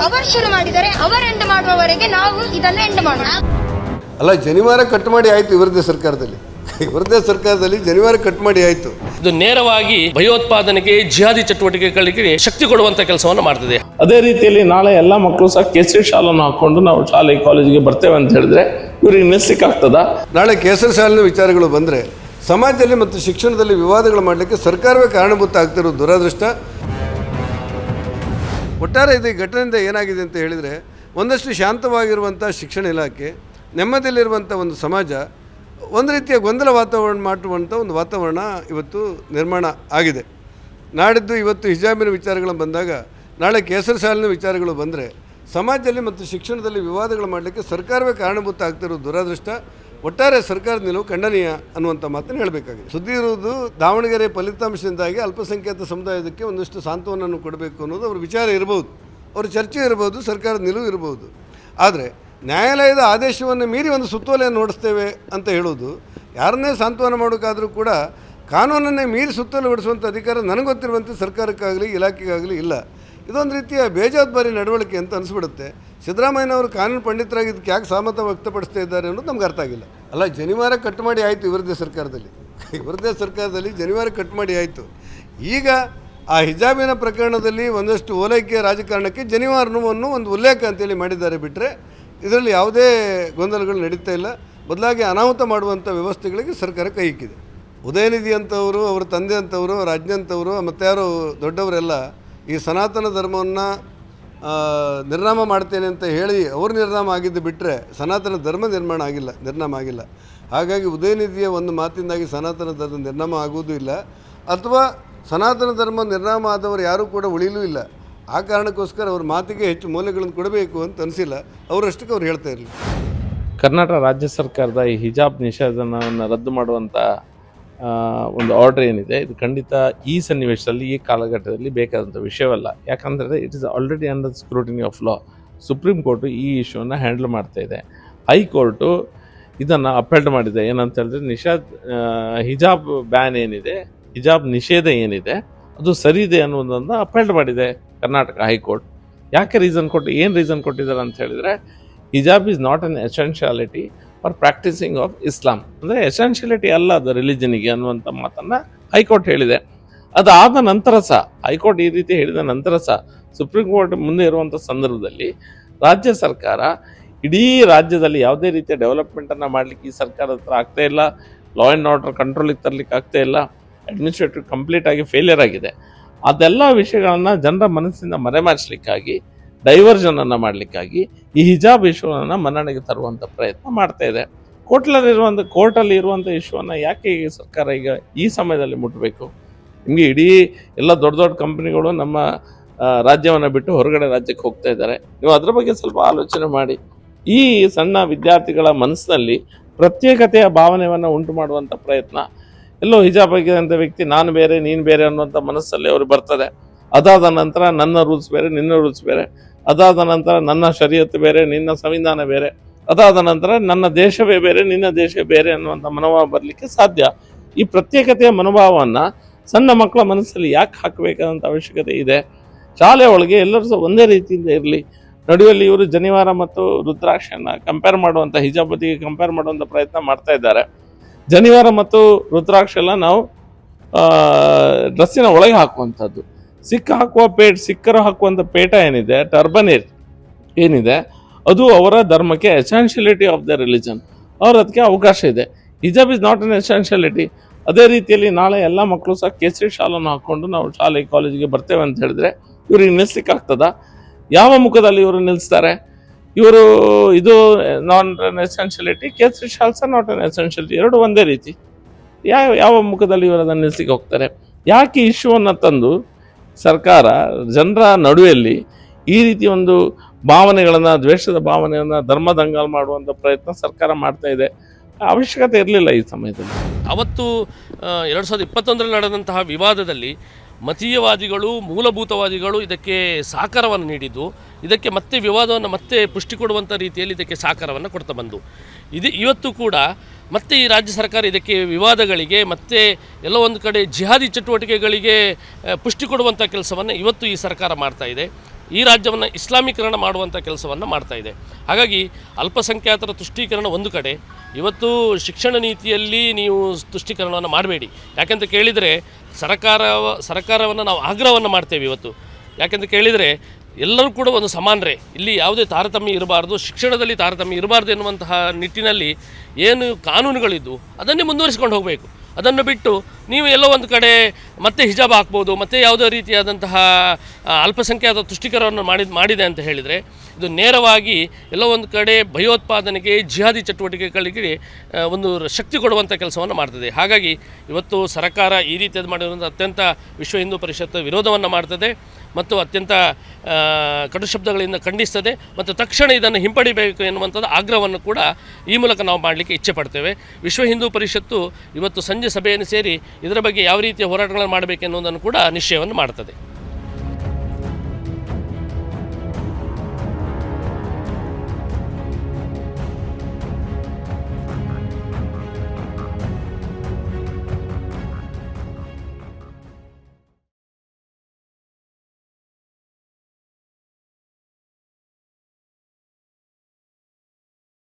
ಅವರು ಶುರು ಮಾಡಿದರೆ ಅವರು ಎಂಡ್ ಮಾಡುವವರೆಗೆ ನಾವು ಇದನ್ನು ಎಂಡ್ ಮಾಡೋಣ. ಅಲ್ಲ, ಜನಿವಾರ ಕಟ್ ಮಾಡಿ ಆಯಿತು ಇವರದೇ ಸರ್ಕಾರದಲ್ಲಿ ಜನಿವಾರ ಕಟ್ ಮಾಡಿ ಆಯಿತು. ಇದು ನೇರವಾಗಿ ಭಯೋತ್ಪಾದನೆಗೆ, ಜಿಹಾದಿ ಚಟುವಟಿಕೆಗಳಿಗೆ ಶಕ್ತಿ ಕೊಡುವಂತ ಕೆಲಸವನ್ನು ಮಾಡ್ತಿದೆ. ಅದೇ ರೀತಿಯಲ್ಲಿ ನಾಳೆ ಎಲ್ಲ ಮಕ್ಕಳು ಸಹ ಕೇಸರಿ ಶಾಲನ್ನು ಹಾಕೊಂಡು ನಾವು ಶಾಲೆ ಕಾಲೇಜಿಗೆ ಬರ್ತೇವೆ ಅಂತ ಹೇಳಿದ್ರೆ ಇವರಿಗೆ ನಿಲ್ಲಿಸಲಿಕ್ಕಾಗ್ತದ? ನಾಳೆ ಕೇಸರಿ ಶಾಲಿನ ವಿಚಾರಗಳು ಬಂದರೆ ಸಮಾಜದಲ್ಲಿ ಮತ್ತು ಶಿಕ್ಷಣದಲ್ಲಿ ವಿವಾದಗಳು ಮಾಡಲಿಕ್ಕೆ ಸರ್ಕಾರವೇ ಕಾರಣಭೂತ ಆಗ್ತಿರೋದು ದುರಾದೃಷ್ಟ. ಒಟ್ಟಾರೆ ಇದು ಘಟನೆಯಿಂದ ಏನಾಗಿದೆ ಅಂತ ಹೇಳಿದರೆ, ಒಂದಷ್ಟು ಶಾಂತವಾಗಿರುವಂಥ ಶಿಕ್ಷಣ ಇಲಾಖೆ, ನೆಮ್ಮದಿಯಲ್ಲಿರುವಂಥ ಒಂದು ಸಮಾಜ ಒಂದು ರೀತಿಯ ಗೊಂದಲ ವಾತಾವರಣ ಮಾಡುವಂಥ ಒಂದು ವಾತಾವರಣ ಇವತ್ತು ನಿರ್ಮಾಣ ಆಗಿದೆ. ನಾಡಿದ್ದು ಇವತ್ತು ಹಿಜಾಬಿನ ವಿಚಾರಗಳು ಬಂದಾಗ, ನಾಳೆ ಕೇಸರಿ ಶಾಲಿನ ವಿಚಾರಗಳು ಬಂದರೆ ಸಮಾಜದಲ್ಲಿ ಮತ್ತು ಶಿಕ್ಷಣದಲ್ಲಿ ವಿವಾದಗಳು ಮಾಡಲಿಕ್ಕೆ ಸರ್ಕಾರವೇ ಕಾರಣಭೂತ ಆಗ್ತಿರೋದು ದುರಾದೃಷ್ಟ. ಒಟ್ಟಾರೆ ಸರ್ಕಾರದ ನಿಲುವು ಖಂಡನೀಯ ಅನ್ನುವಂಥ ಮಾತನ್ನು ಹೇಳಬೇಕಾಗಿದೆ. ಸುದ್ದಿ ಇರುವುದು ದಾವಣಗೆರೆ ಫಲಿತಾಂಶದಿಂದಾಗಿ ಅಲ್ಪಸಂಖ್ಯಾತ ಸಮುದಾಯಕ್ಕೆ ಒಂದಷ್ಟು ಸಾಂತ್ವನವನ್ನು ಕೊಡಬೇಕು ಅನ್ನೋದು ಅವ್ರ ವಿಚಾರ ಇರ್ಬೋದು, ಅವ್ರ ಚರ್ಚೆ ಇರ್ಬೋದು, ಸರ್ಕಾರದ ನಿಲುವು ಇರ್ಬೋದು. ಆದರೆ ನ್ಯಾಯಾಲಯದ ಆದೇಶವನ್ನು ಮೀರಿ ಒಂದು ಸುತ್ತೋಲೆಯನ್ನು ಹೊಡಿಸ್ತೇವೆ ಅಂತ ಹೇಳೋದು, ಯಾರನ್ನೇ ಸಾಂತ್ವನ ಮಾಡೋಕ್ಕಾದರೂ ಕೂಡ ಕಾನೂನನ್ನೇ ಮೀರಿ ಸುತ್ತೋಲೆ ಹೊಡಿಸುವಂಥ ಅಧಿಕಾರ ನನಗೆ ಗೊತ್ತಿರುವಂತೆ ಸರ್ಕಾರಕ್ಕಾಗಲಿ ಇಲಾಖೆಗಾಗಲಿ ಇಲ್ಲ. ಇದೊಂದು ರೀತಿಯ ಬೇಜವಾಬ್ದಾರಿ ನಡವಳಿಕೆ ಅಂತ ಅನಿಸ್ಬಿಡುತ್ತೆ. ಸಿದ್ದರಾಮಯ್ಯನವರು ಕಾನೂನು ಪಂಡಿತರಾಗಿದ್ದಕ್ಕೆ ಯಾಕೆ ಸಹಮತ ವ್ಯಕ್ತಪಡಿಸ್ತಾ ಇದ್ದಾರೆ ಅನ್ನೋದು ನಮ್ಗೆ ಅರ್ಥ ಆಗಿಲ್ಲ. ಅಲ್ಲ, ಜನಿವಾರ ಕಟ್ ಮಾಡಿ ಆಯಿತು ಇವರದೇ ಸರ್ಕಾರದಲ್ಲಿ ಜನಿವಾರ ಕಟ್ ಮಾಡಿ ಆಯಿತು. ಈಗ ಆ ಹಿಜಾಬಿನ ಪ್ರಕರಣದಲ್ಲಿ ಒಂದಷ್ಟು ಓಲೈಕೆ ರಾಜಕಾರಣಕ್ಕೆ ಜನಿವಾರವನ್ನು ಒಂದು ಉಲ್ಲೇಖ ಅಂತೇಳಿ ಮಾಡಿದ್ದಾರೆ ಬಿಟ್ಟರೆ ಇದರಲ್ಲಿ ಯಾವುದೇ ಗೊಂದಲಗಳು ನಡೀತಾ ಇಲ್ಲ. ಬದಲಾಗಿ ಅನಾಹುತ ಮಾಡುವಂಥ ವ್ಯವಸ್ಥೆಗಳಿಗೆ ಸರ್ಕಾರ ಕೈ ಇಕ್ಕಿದೆ. ಉದಯನಿಧಿ ಅಂತವರು, ಅವರ ತಂದೆ ಅಂತವರು, ಅವರ ಅಜ್ಜ ಅಂತವರು, ಮತ್ತು ಯಾರು ದೊಡ್ಡವರೆಲ್ಲ ಈ ಸನಾತನ ಧರ್ಮವನ್ನು ನಿರ್ನಾಮ ಮಾಡ್ತೇನೆ ಅಂತ ಹೇಳಿ ಅವರು ನಿರ್ನಾಮ ಆಗಿದ್ದು ಬಿಟ್ಟರೆ ಸನಾತನ ಧರ್ಮ ನಿರ್ನಾಮ ಆಗಿಲ್ಲ. ಹಾಗಾಗಿ ಉದಯನಿಧಿಯ ಒಂದು ಮಾತಿಂದಾಗಿ ಸನಾತನ ಧರ್ಮ ನಿರ್ನಾಮ ಆಗುವುದೂ ಇಲ್ಲ, ಅಥವಾ ಸನಾತನ ಧರ್ಮ ನಿರ್ನಾಮ ಆದವರು ಯಾರೂ ಕೂಡ ಉಳಿಲೂ ಇಲ್ಲ. ಆ ಕಾರಣಕ್ಕೋಸ್ಕರ ಅವ್ರ ಮಾತಿಗೆ ಹೆಚ್ಚು ಮೌಲ್ಯಗಳನ್ನು ಕೊಡಬೇಕು ಅಂತ ಅನಿಸಿಲ್ಲ. ಅವರಷ್ಟಕ್ಕೆ ಅವ್ರು ಹೇಳ್ತಾ ಇರಲಿಲ್ಲ. ಕರ್ನಾಟಕ ರಾಜ್ಯ ಸರ್ಕಾರದ ಈ ಹಿಜಾಬ್ ನಿಷೇಧನವನ್ನು ರದ್ದು ಮಾಡುವಂಥ ಒಂದು ಆರ್ಡರ್ ಏನಿದೆ, ಇದು ಖಂಡಿತ ಈ ಸನ್ನಿವೇಶದಲ್ಲಿ, ಈ ಕಾಲಘಟ್ಟದಲ್ಲಿ ಬೇಕಾದಂಥ ವಿಷಯವಲ್ಲ. ಯಾಕಂದರೆ it is already under scrutiny of law. Supreme court ಈ ಇಶ್ಯೂವನ್ನು ಹ್ಯಾಂಡಲ್ ಮಾಡ್ತಾ ಇದೆ. ಹೈಕೋರ್ಟು ಇದನ್ನು ಅಪೆಲ್ಡ್ ಮಾಡಿದೆ. ಏನಂತ ಹೇಳಿದ್ರೆ, ಹಿಜಾಬ್ ಬ್ಯಾನ್ ಏನಿದೆ, ಹಿಜಾಬ್ ನಿಷೇಧ ಏನಿದೆ, ಅದು ಸರಿ ಇದೆ ಅನ್ನೋದನ್ನು ಅಪೆಲ್ಡ್ ಮಾಡಿದೆ ಕರ್ನಾಟಕ ಹೈಕೋರ್ಟ್. ಯಾಕೆ ರೀಸನ್ ಕೊಟ್ಟಿದ್ದಾರೆ ಅಂತ ಹೇಳಿದರೆ, hijab is not an essentiality for practising of Islam. ಅಂದರೆ ಎಸೆನ್ಷಿಯಾಲಿಟಿ ಅಲ್ಲ ಅದು ರಿಲಿಜನಿಗೆ ಅನ್ನುವಂಥ ಮಾತನ್ನು ಹೈಕೋರ್ಟ್ ಹೇಳಿದೆ. ಅದಾದ ನಂತರ ಸಹ, ಹೈಕೋರ್ಟ್ ಈ ರೀತಿ ಹೇಳಿದ ನಂತರ ಸಹ ಸುಪ್ರೀಂ ಕೋರ್ಟ್ ಮುಂದೆ ಇರುವಂಥ ಸಂದರ್ಭದಲ್ಲಿ ರಾಜ್ಯ ಸರ್ಕಾರ ಇಡೀ ರಾಜ್ಯದಲ್ಲಿ ಯಾವುದೇ ರೀತಿಯ ಡೆವಲಪ್ಮೆಂಟನ್ನು ಮಾಡಲಿಕ್ಕೆ ಈ ಸರ್ಕಾರದ ಹತ್ರ ಆಗ್ತಾ ಇಲ್ಲ. ಲಾ ಆ್ಯಂಡ್ ಆರ್ಡರ್ ಕಂಟ್ರೋಲಿಗೆ ತರಲಿಕ್ಕೆ ಆಗ್ತಾ ಇಲ್ಲ. ಅಡ್ಮಿನಿಸ್ಟ್ರೇಟಿವ್ ಕಂಪ್ಲೀಟಾಗಿ ಫೇಲಿಯರ್ ಆಗಿದೆ. ಅದೆಲ್ಲ ವಿಷಯಗಳನ್ನು ಜನರ ಮನಸ್ಸಿಂದ ಮರೆಮಾಚಲಿಕ್ಕಾಗಿ, ಡೈವರ್ಷನನ್ನು ಮಾಡಲಿಕ್ಕಾಗಿ ಈ ಹಿಜಾಬ್ ಇಶ್ಯೂವನ್ನು ಮನ್ನಣೆಗೆ ತರುವಂಥ ಪ್ರಯತ್ನ ಮಾಡ್ತಾ ಇದೆ. ಕೋರ್ಟಲ್ಲಿ ಇರುವಂಥ ಇಶ್ಯೂವನ್ನು ಯಾಕೆ ಈ ಸರ್ಕಾರ ಈಗ ಈ ಸಮಯದಲ್ಲಿ ಮುಟ್ಟಬೇಕು? ನಿಮಗೆ ಇಡೀ ಎಲ್ಲ ದೊಡ್ಡ ಕಂಪ್ನಿಗಳು ನಮ್ಮ ರಾಜ್ಯವನ್ನು ಬಿಟ್ಟು ಹೊರಗಡೆ ರಾಜ್ಯಕ್ಕೆ ಹೋಗ್ತಾ ಇದ್ದಾರೆ. ನೀವು ಅದ್ರ ಬಗ್ಗೆ ಸ್ವಲ್ಪ ಆಲೋಚನೆ ಮಾಡಿ. ಈ ಸಣ್ಣ ವಿದ್ಯಾರ್ಥಿಗಳ ಮನಸ್ಸಿನಲ್ಲಿ ಪ್ರತ್ಯೇಕತೆಯ ಭಾವನೆಯನ್ನು ಉಂಟು ಮಾಡುವಂಥ ಪ್ರಯತ್ನ, ಎಲ್ಲೋ ಹಿಜಾಬ್ ಆಗಿದ್ದಂಥ ವ್ಯಕ್ತಿ ನಾನು ಬೇರೆ ನೀನು ಬೇರೆ ಅನ್ನುವಂಥ ಮನಸ್ಸಲ್ಲಿ ಅವ್ರಿಗೆ ಬರ್ತದೆ. ಅದಾದ ನಂತರ ನನ್ನ ರೂಲ್ಸ್ ಬೇರೆ, ನಿನ್ನ ರೂಲ್ಸ್ ಬೇರೆ. ಅದಾದ ನಂತರ ನನ್ನ ಶರೀಯತ್ತು ಬೇರೆ, ನಿನ್ನ ಸಂವಿಧಾನ ಬೇರೆ. ಅದಾದ ನಂತರ ನನ್ನ ದೇಶವೇ ಬೇರೆ, ನಿನ್ನ ದೇಶ ಬೇರೆ ಅನ್ನುವಂಥ ಮನೋಭಾವ ಬರಲಿಕ್ಕೆ ಸಾಧ್ಯ. ಈ ಪ್ರತ್ಯೇಕತೆಯ ಮನೋಭಾವವನ್ನು ಸಣ್ಣ ಮಕ್ಕಳ ಮನಸ್ಸಲ್ಲಿ ಯಾಕೆ ಹಾಕಬೇಕಾದಂಥ ಅವಶ್ಯಕತೆ ಇದೆ? ಶಾಲೆ ಒಳಗೆ ಎಲ್ಲರೂ ಸಹ ಒಂದೇ ರೀತಿಯಿಂದ ಇರಲಿ. ನಡುವಲ್ಲಿ ಇವರು ಜನಿವಾರ ಮತ್ತು ರುದ್ರಾಕ್ಷಿಯನ್ನು ಕಂಪೇರ್ ಮಾಡುವಂಥ, ಹಿಜಾಬದಿಗೆ ಕಂಪೇರ್ ಮಾಡುವಂಥ ಪ್ರಯತ್ನ ಮಾಡ್ತಾ ಇದ್ದಾರೆ. ಜನಿವಾರ ಮತ್ತು ರುದ್ರಾಕ್ಷ ಎಲ್ಲ ನಾವು ಡ್ರೆಸ್ಸಿನ ಒಳಗೆ ಹಾಕುವಂಥದ್ದು. ಸಿಕ್ಕರು ಹಾಕುವಂಥ ಪೇಟ ಏನಿದೆ, ಟರ್ಬನ್ ಏನಿದೆ, ಅದು ಅವರ ಧರ್ಮಕ್ಕೆ ಎಸೆನ್ಷಿಯಾಲಿಟಿ ಆಫ್ ದ ರಿಲಿಜನ್. ಅವ್ರ ಅದಕ್ಕೆ ಅವಕಾಶ ಇದೆ. ಹಿಜಾಬ್ ಇಸ್ ನಾಟ್ ಅನ್ ಎಸೆನ್ಷಿಯಾಲಿಟಿ. ಅದೇ ರೀತಿಯಲ್ಲಿ ನಾಳೆ ಎಲ್ಲ ಮಕ್ಕಳು ಸಹ ಕೇಸರಿ ಶಾಲನ್ನು ಹಾಕ್ಕೊಂಡು ನಾವು ಶಾಲೆ ಕಾಲೇಜಿಗೆ ಬರ್ತೇವೆ ಅಂತ ಹೇಳಿದ್ರೆ ಇವ್ರಿಗೆ ನಿಲ್ಲಿಸ್ಲಿಕ್ಕಾಗ್ತದ? ಯಾವ ಮುಖದಲ್ಲಿ ಇವರು ನಿಲ್ಲಿಸ್ತಾರೆ? ಇದು ನಾನ್ ಎಸೆನ್ಷಿಯಾಲಿಟಿ, ಕೇಸರಿ ಶಾಲ್ಸ ನಾಟ್ ಅನ್ ಎಸೆನ್ಷಿಯಾಲಿಟಿ, ಎರಡು ಒಂದೇ ರೀತಿ. ಯಾವ ಮುಖದಲ್ಲಿ ಇವರು ಅದನ್ನು ನಿಲ್ಲಿಸ್ಲಿಕ್ಕೆ ಹೋಗ್ತಾರೆ? ಯಾಕೆ ಇಶ್ಯೂವನ್ನು ತಂದು ಸರ್ಕಾರ ಜನರ ನಡುವೆಯಲ್ಲಿ ಈ ರೀತಿ ಒಂದು ಭಾವನೆಗಳನ್ನು, ದ್ವೇಷದ ಭಾವನೆಯನ್ನು, ಧರ್ಮದಂಗಾಲ್ ಮಾಡುವಂಥ ಪ್ರಯತ್ನ ಸರ್ಕಾರ ಮಾಡ್ತಾ ಇದೆ? ಅವಶ್ಯಕತೆ ಇರಲಿಲ್ಲ ಈ ಸಮಯದಲ್ಲಿ. ಅವತ್ತು 2021ರಲ್ಲಿ ನಡೆದಂತಹ ವಿವಾದದಲ್ಲಿ ಮತೀಯವಾದಿಗಳು, ಮೂಲಭೂತವಾದಿಗಳು ಇದಕ್ಕೆ ಸಹಕಾರವನ್ನು ನೀಡಿದ್ದು, ಇದಕ್ಕೆ ಮತ್ತೆ ವಿವಾದವನ್ನು ಮತ್ತೆ ಪುಷ್ಟಿ ಕೊಡುವಂಥ ರೀತಿಯಲ್ಲಿ ಇದಕ್ಕೆ ಸಹಕಾರವನ್ನು ಕೊಡ್ತಾ ಬಂದು ಇವತ್ತು ಕೂಡ ಮತ್ತೆ ಈ ರಾಜ್ಯ ಸರ್ಕಾರ ಇದಕ್ಕೆ ವಿವಾದಗಳಿಗೆ ಮತ್ತೆ ಎಲ್ಲ ಒಂದು ಕಡೆ ಜಿಹಾದಿ ಚಟುವಟಿಕೆಗಳಿಗೆ ಪುಷ್ಟಿ ಕೊಡುವಂಥ ಕೆಲಸವನ್ನು ಇವತ್ತು ಈ ಸರ್ಕಾರ ಮಾಡ್ತಾ ಇದೆ. ಈ ರಾಜ್ಯವನ್ನು ಇಸ್ಲಾಮೀಕರಣ ಮಾಡುವಂಥ ಕೆಲಸವನ್ನು ಮಾಡ್ತಾ ಇದೆ. ಹಾಗಾಗಿ ಅಲ್ಪಸಂಖ್ಯಾತರ ತುಷ್ಟೀಕರಣ ಒಂದು ಕಡೆ, ಇವತ್ತು ಶಿಕ್ಷಣ ನೀತಿಯಲ್ಲಿ ನೀವು ತುಷ್ಟೀಕರಣವನ್ನು ಮಾಡಬೇಡಿ. ಯಾಕೆಂತ ಕೇಳಿದರೆ ಸರ್ಕಾರವನ್ನು ನಾವು ಆಗ್ರಹವನ್ನು ಮಾಡ್ತೇವೆ ಇವತ್ತು. ಯಾಕೆಂತ ಕೇಳಿದರೆ ಎಲ್ಲರೂ ಕೂಡ ಒಂದು ಸಮಾನರೇ, ಇಲ್ಲಿ ಯಾವುದೇ ತಾರತಮ್ಯ ಇರಬಾರ್ದು, ಶಿಕ್ಷಣದಲ್ಲಿ ತಾರತಮ್ಯ ಇರಬಾರ್ದು ಎನ್ನುವಂತಹ ನಿಟ್ಟಿನಲ್ಲಿ ಏನು ಕಾನೂನುಗಳಿದ್ದು ಅದನ್ನೇ ಮುಂದುವರಿಸ್ಕೊಂಡು ಹೋಗಬೇಕು. ಅದನ್ನು ಬಿಟ್ಟು ನೀವು ಎಲ್ಲೋ ಒಂದು ಕಡೆ ಮತ್ತೆ ಹಿಜಾಬ್ ಹಾಕ್ಬೋದು, ಮತ್ತು ಯಾವುದೇ ರೀತಿಯಾದಂತಹ ಅಲ್ಪಸಂಖ್ಯಾತ ತುಷ್ಟೀಕರಣವನ್ನು ಮಾಡಿದೆ ಅಂತ ಹೇಳಿದರೆ ಇದು ನೇರವಾಗಿ ಎಲ್ಲೋ ಒಂದು ಕಡೆ ಭಯೋತ್ಪಾದನೆಗೆ, ಜಿಹಾದಿ ಚಟುವಟಿಕೆಗಳಿಗೆ ಒಂದು ಶಕ್ತಿ ಕೊಡುವಂಥ ಕೆಲಸವನ್ನು ಮಾಡ್ತದೆ. ಹಾಗಾಗಿ ಇವತ್ತು ಸರ್ಕಾರ ಈ ರೀತಿಯಾದ ಮಾಡಿರುವಂಥ ಅತ್ಯಂತ ವಿಶ್ವ ಹಿಂದೂ ಪರಿಷತ್ ವಿರೋಧವನ್ನು ಮಾಡ್ತದೆ ಮತ್ತು ಅತ್ಯಂತ ಕಡು ಶಬ್ದಗಳಿಂದ ಖಂಡಿಸ್ತದೆ ಮತ್ತು ತಕ್ಷಣ ಇದನ್ನು ಹಿಂಪಡಿಬೇಕು ಎನ್ನುವಂಥದ್ದು ಆಗ್ರಹವನ್ನು ಕೂಡ ಈ ಮೂಲಕ ನಾವು ಮಾಡಲಿಕ್ಕೆ ಇಚ್ಛೆ ಪಡ್ತೇವೆ. ವಿಶ್ವ ಹಿಂದೂ ಪರಿಷತ್ತು ಇವತ್ತು ಸಂಜೆ ಸಭೆಯನ್ನು ಸೇರಿ ಇದರ ಬಗ್ಗೆ ಯಾವ ರೀತಿಯ ಹೋರಾಟಗಳನ್ನು ಮಾಡಬೇಕೆನ್ನುವುದನ್ನು ಕೂಡ ನಿಶ್ಚಯವನ್ನು ಮಾಡ್ತದೆ.